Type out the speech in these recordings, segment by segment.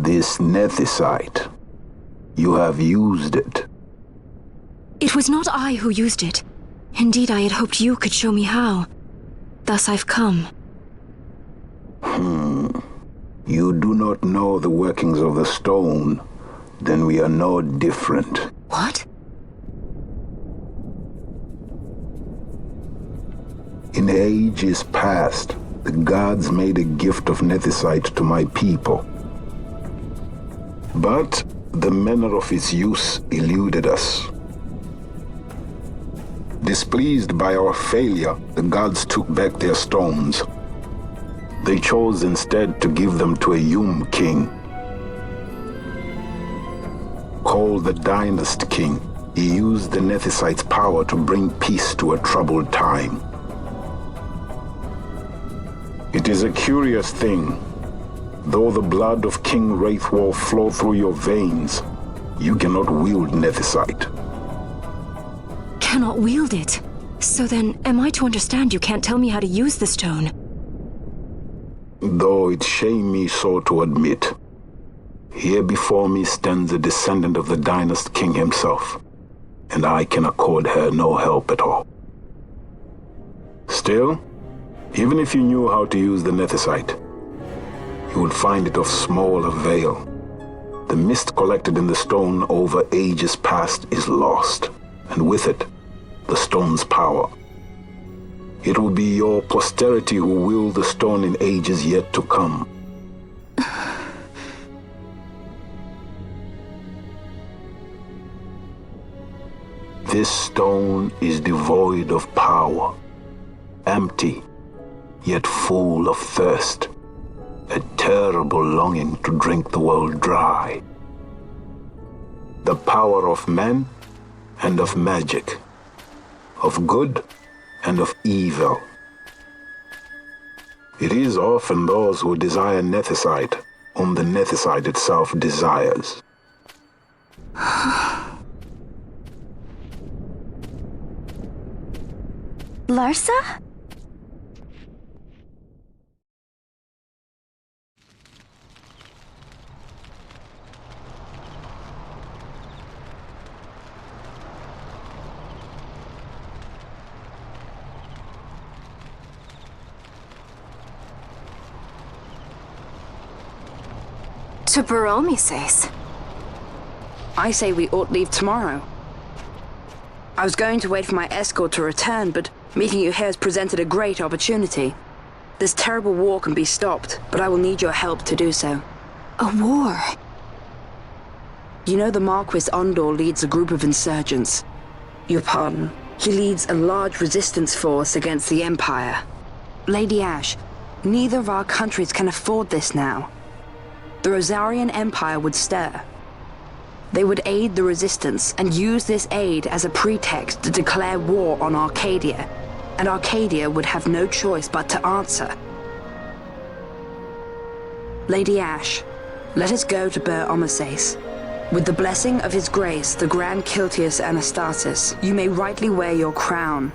This nethicite. You have used it. It was not I who used it. Indeed, I had hoped you could show me how. Thus I've come. You do not know the workings of the stone. Then we are no different. What? In ages past, the gods made a gift of nethicite to my people. But the manner of its use eluded us. Displeased by our failure, the gods took back their stones. They chose instead to give them to a Yum king. Called the Dynast King, he used the nethicite's power to bring peace to a troubled time. It is a curious thing. Though the blood of King Wraithwolf flow through your veins, you cannot wield nethicite. Cannot wield it? So then, am I to understand you can't tell me how to use the stone? Though it shame me so to admit, here before me stands a descendant of the Dynast King himself, and I can accord her no help at all. Still, even if you knew how to use the nethicite, you would find it of small avail. The mist collected in the stone over ages past is lost, and with it, the stone's power. It will be your posterity who wield the stone in ages yet to come. This stone is devoid of power, empty, yet full of thirst, a terrible longing to drink the world dry. The power of men and of magic, of good and of evil. It is often those who desire nethicite whom the nethicite itself desires. Larsa? To Baromi says. I say we ought leave tomorrow. I was going to wait for my escort to return, but meeting you here has presented a great opportunity. This terrible war can be stopped, but I will need your help to do so. A war? You know the Marquis Ondor leads a group of insurgents. Your pardon. He leads a large resistance force against the Empire. Lady Ash, neither of our countries can afford this now. The Rosarian Empire would stir. They would aid the resistance and use this aid as a pretext to declare war on Arcadia, and Arcadia would have no choice but to answer. Lady Ash, let us go to Bur Omases. With the blessing of his grace, the Grand Kiltius Anastasis, you may rightly wear your crown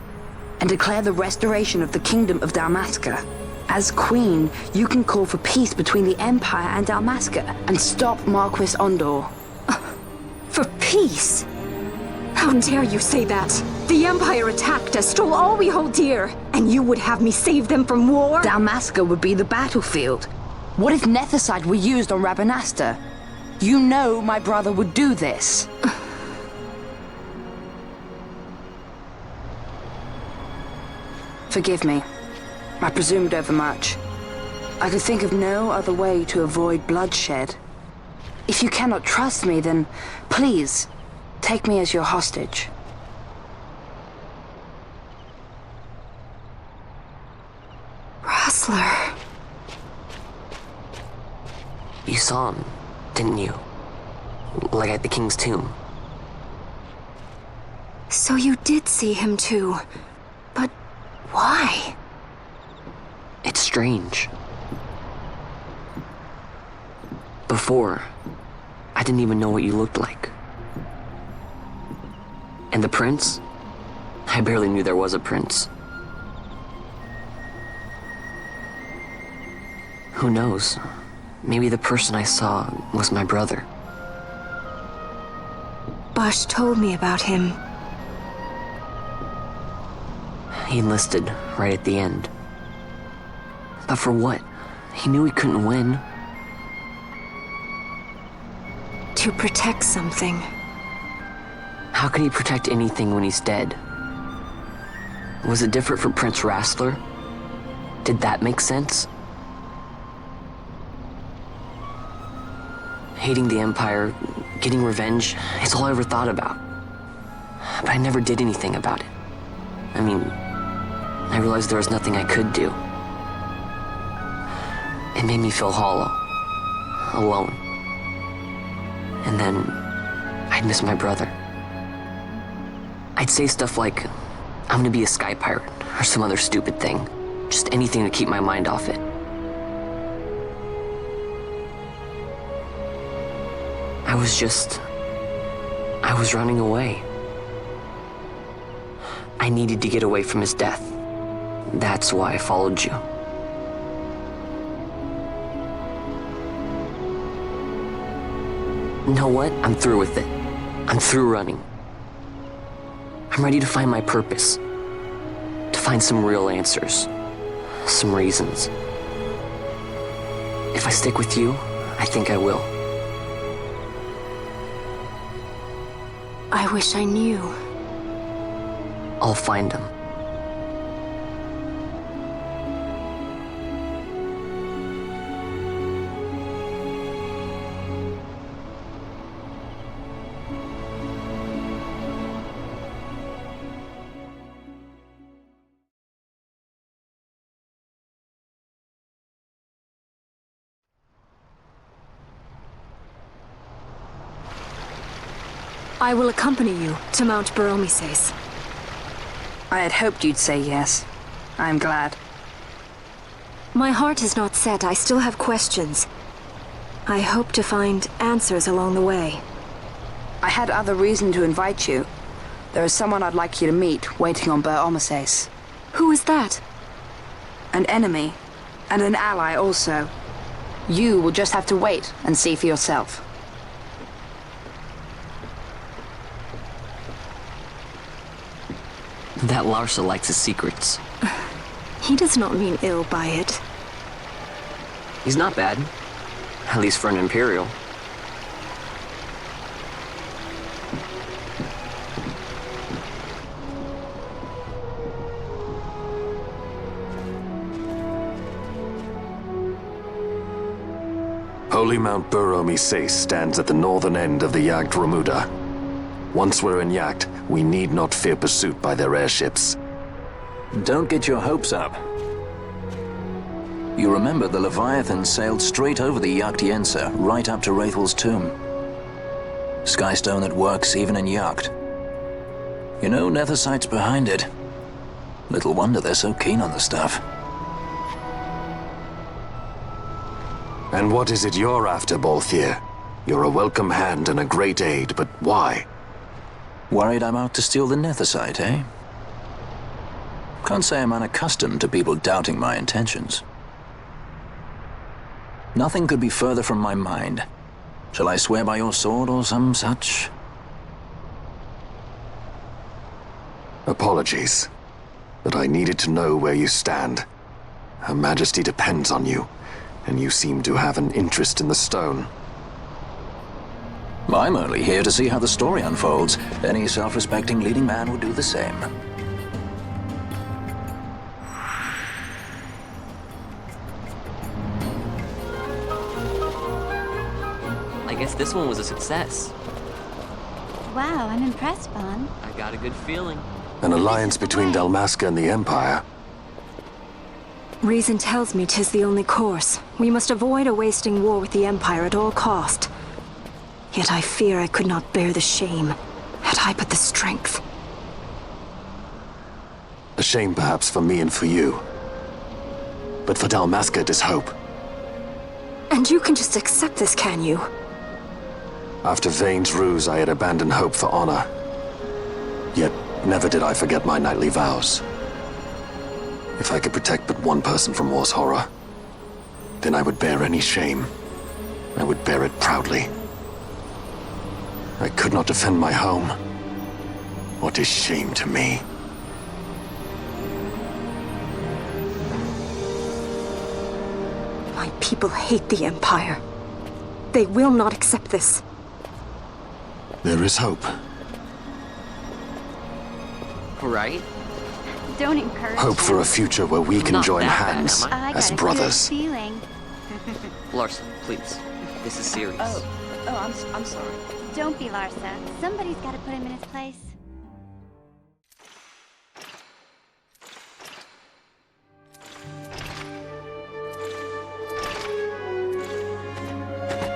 and declare the restoration of the Kingdom of Dalmasca. As Queen, you can call for peace between the Empire and Dalmasca and stop Marquis Ondor. For peace? How dare you say that? The Empire attacked us, stole all we hold dear, and you would have me save them from war? Dalmasca would be the battlefield. What if nethicite were used on Rabanasta? You know my brother would do this. Forgive me. I presumed overmuch. I could think of no other way to avoid bloodshed. If you cannot trust me, then please, take me as your hostage. Rustler. You saw him, didn't you? Like at the King's tomb. So you did see him too. But why? It's strange. Before, I didn't even know what you looked like. And the prince? I barely knew there was a prince. Who knows? maybe the person I saw was my brother. Bosch told me about him. He enlisted right at the end. But for what? He knew he couldn't win. To protect something. How can he protect anything when he's dead? Was it different for Prince Rastler? Did that make sense? Hating the Empire, getting revenge, it's all I ever thought about. But I never did anything about it. I mean, I realized there was nothing I could do. It made me feel hollow, alone. And then I'd miss my brother. I'd say stuff like, I'm gonna be a sky pirate, or some other stupid thing. Just anything to keep my mind off it. I was running away. I needed to get away from his death. That's why I followed you. You know what? I'm through with it. I'm through running. I'm ready to find my purpose. To find some real answers. Some reasons. If I stick with you, I think I will. I wish I knew. I'll find them. I will accompany you to Mount Baromises. I had hoped you'd say yes. I'm glad. My heart is not set. I still have questions. I hope to find answers along the way. I had other reason to invite you. There is someone I'd like you to meet waiting on Baromises. Who is that? An enemy, and an ally also. You will just have to wait and see for yourself. That Larsa likes his secrets. He does not mean ill by it. He's not bad. At least for an Imperial. Holy Mount Baromises stands at the northern end of the Yacht Remuda. Once we're in Yacht, we need not fear pursuit by their airships. Don't get your hopes up. You remember the Leviathan sailed straight over the Yacht Yensa, right up to Wraithel's tomb. Skystone that works even in Yacht. You know, Nethersight's behind it. Little wonder they're so keen on the stuff. And what is it you're after, Balthier? You're a welcome hand and a great aid, but why? Worried I'm out to steal the Nethersight, eh? Can't say I'm unaccustomed to people doubting my intentions. Nothing could be further from my mind. Shall I swear by your sword or some such? Apologies, but I needed to know where you stand. Her Majesty depends on you, and you seem to have an interest in the stone. I'm only here to see how the story unfolds. Any self-respecting leading man would do the same. I guess this one was a success. Wow, I'm impressed, Bon. I got a good feeling. An alliance between Dalmasca and the Empire. Reason tells me 'tis the only course. We must avoid a wasting war with the Empire at all cost. Yet I fear I could not bear the shame, had I but the strength. A shame perhaps for me and for you. But for Dalmasca, it is hope. And you can just accept this, can you? After Vane's ruse, I had abandoned hope for honor. Yet, never did I forget my knightly vows. If I could protect but one person from war's horror, then I would bear any shame, I would bear it proudly. I could not defend my home. What is shame to me? My people hate the Empire. They will not accept this. There is hope. Right? Don't encourage Hope for a him. future where we can Not join that bad, hands am I? I as got a brothers. good feeling. Larson, please. This is serious. I'm sorry. Don't be Larsa. Somebody's got to put him in his place.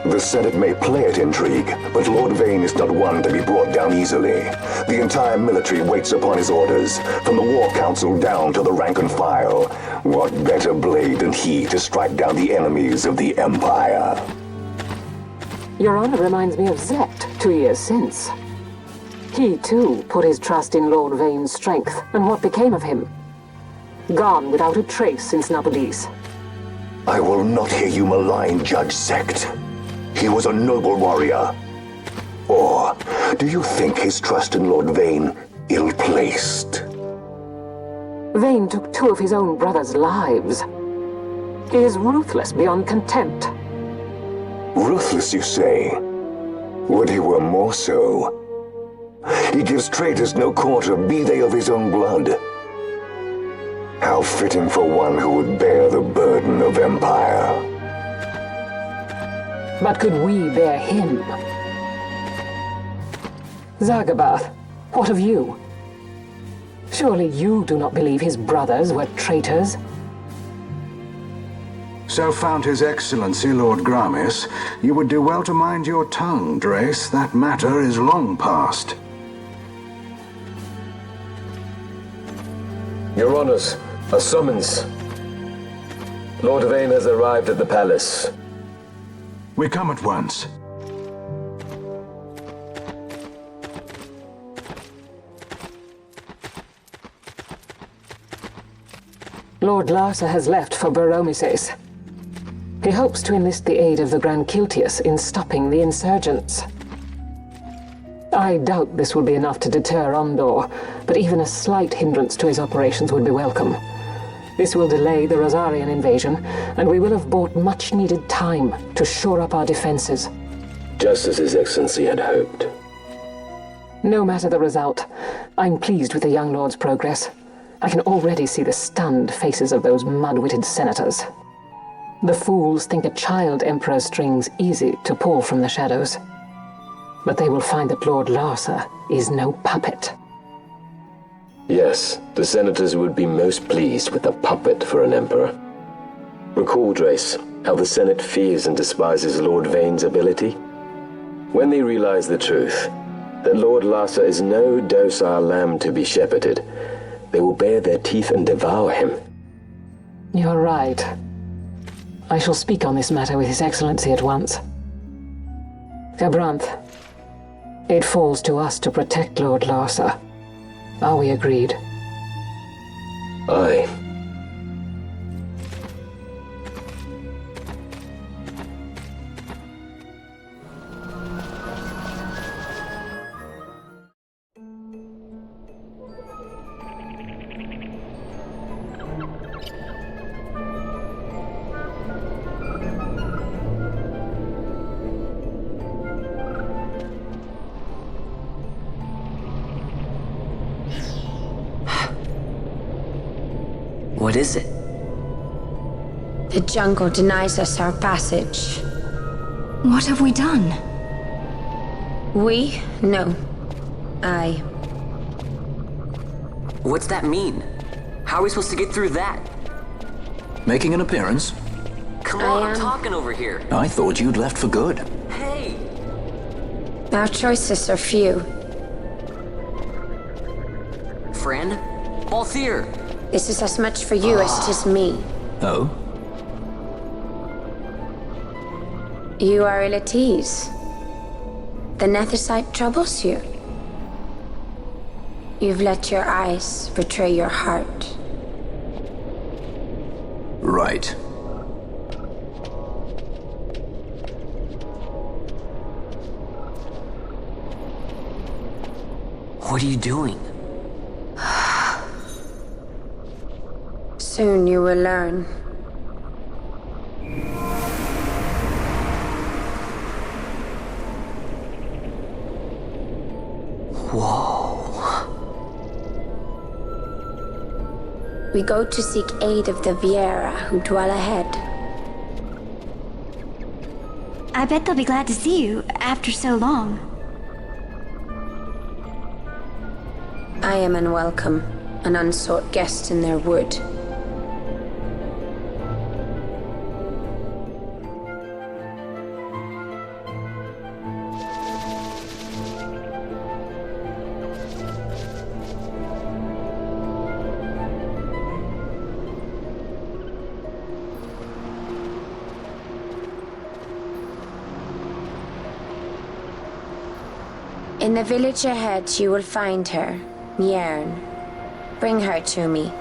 The Senate may play at intrigue, but Lord Vane is not one to be brought down easily. The entire military waits upon his orders, from the War Council down to the rank and file. What better blade than he to strike down the enemies of the Empire? Your Honor reminds me of Zect 2 years since. He, too, put his trust in Lord Vane's strength, and what became of him? Gone without a trace since Napolis. I will not hear you malign Judge Zect. He was a noble warrior. Or do you think his trust in Lord Vane ill-placed? Vane took 2 of his own brothers' lives. He is ruthless beyond contempt. Ruthless, you say? Would he were more so? He gives traitors no quarter, be they of his own blood. How fitting for one who would bear the burden of empire. But could we bear him? Zagabath, what of you? Surely you do not believe his brothers were traitors? So found His Excellency Lord Gramis, you would do well to mind your tongue, Drace. That matter is long past. Your Honors, a summons. Lord Vane has arrived at the palace. We come at once. Lord Larsa has left for Baromises. He hopes to enlist the aid of the Grand Kiltius in stopping the insurgents. I doubt this will be enough to deter Ondor, but even a slight hindrance to his operations would be welcome. This will delay the Rosarian invasion, and we will have bought much-needed time to shore up our defenses. Just as His Excellency had hoped. No matter the result, I'm pleased with the young lord's progress. I can already see the stunned faces of those mud-witted senators. The fools think a child emperor's strings easy to pull from the shadows. But they will find that Lord Larsa is no puppet. Yes, the senators would be most pleased with a puppet for an emperor. Recall, Drace, how the Senate fears and despises Lord Vane's ability. When they realize the truth, that Lord Larsa is no docile lamb to be shepherded, they will bare their teeth and devour him. You're right. I shall speak on this matter with His Excellency at once. Gabranth, it falls to us to protect Lord Larsa. Are we agreed? Aye. What is it? The jungle denies us our passage. What have we done? We? No. I. What's that mean? How are we supposed to get through that? Making an appearance? Come I on, am. I'm talking over here. I thought you'd left for good. Hey! Our choices are few. Friend? Balthier! This is as much for you as it is me. Oh? You are ill at ease. The Nethicite troubles you. You've let your eyes betray your heart. Right. What are you doing? Soon you will learn. Whoa. We go to seek aid of the Viera who dwell ahead. I bet they'll be glad to see you after so long. I am unwelcome, an unsought guest in their wood. In the village ahead, you will find her, Mjern. Bring her to me.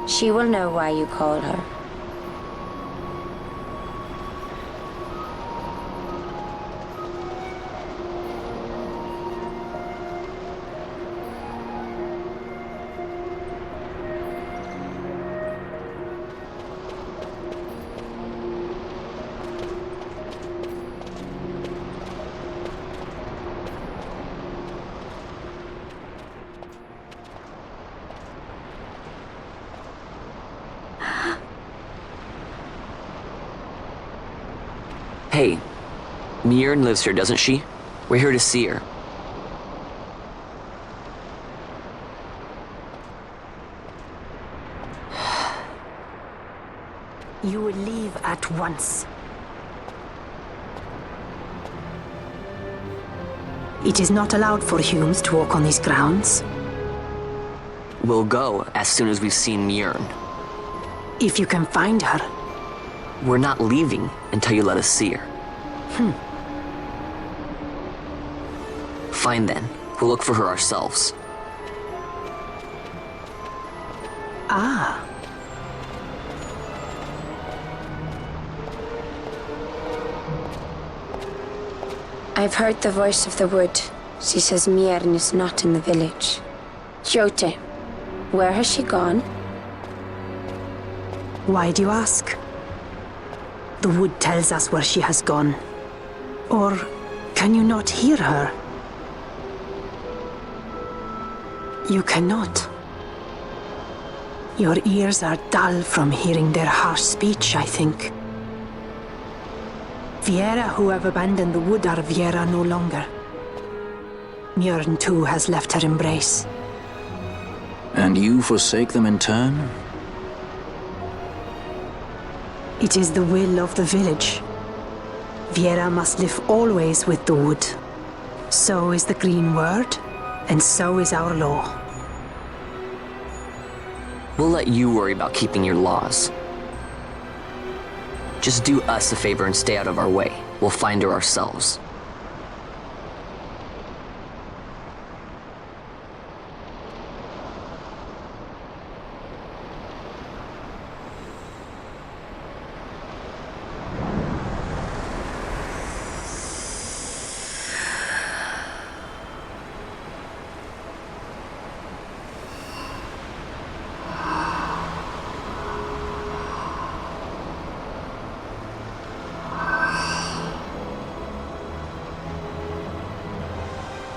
She will know why you call her. Hey, Mjern lives here, doesn't she? We're here to see her. You will leave at once. It is not allowed for humans to walk on these grounds. We'll go as soon as we've seen Mjern. If you can find her. We're not leaving until you let us see her. Fine then. We'll look for her ourselves. Ah. I've heard the voice of the wood. She says Mjern is not in the village. Jote, where has she gone? Why do you ask? The wood tells us where she has gone. Or can you not hear her? You cannot. Your ears are dull from hearing their harsh speech, I think. Viera who have abandoned the wood are Viera no longer. Mjern too has left her embrace. And you forsake them in turn? It is the will of the village. Viera must live always with the wood. So is the green word, and so is our law. We'll let you worry about keeping your laws. Just do us a favor and stay out of our way. We'll find her ourselves.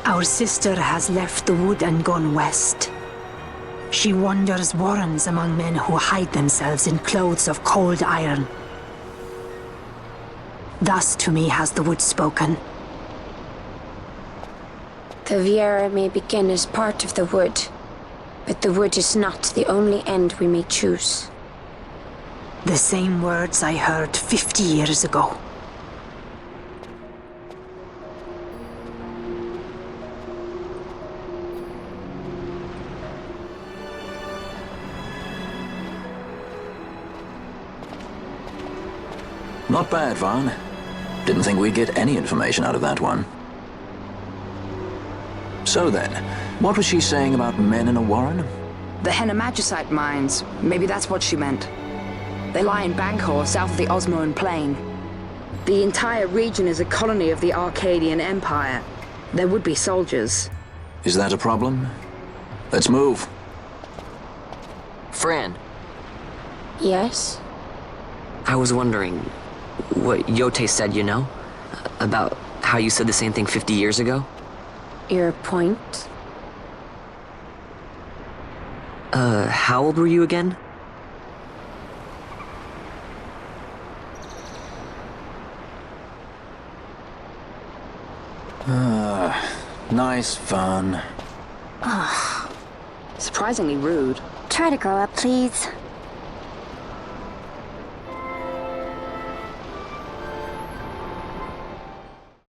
Our sister has left the wood and gone west. She wanders warrens among men who hide themselves in clothes of cold iron. Thus to me has the wood spoken. The Viera may begin as part of the wood, but the wood is not the only end we may choose. The same words I heard 50 years ago. Not bad, Vaughn. Didn't think we'd get any information out of that one. So then, what was she saying about men in a warren? The Henna-Magicite mines. Maybe that's what she meant. They lie in Banghor, south of the Osmoan Plain. The entire region is a colony of the Arcadian Empire. There would be soldiers. Is that a problem? Let's move. Fran, Yes? I was wondering what Yote said, you know? About how you said the same thing 50 years ago? Your point? How old were you again? Nice fun. Surprisingly rude. Try to grow up, please.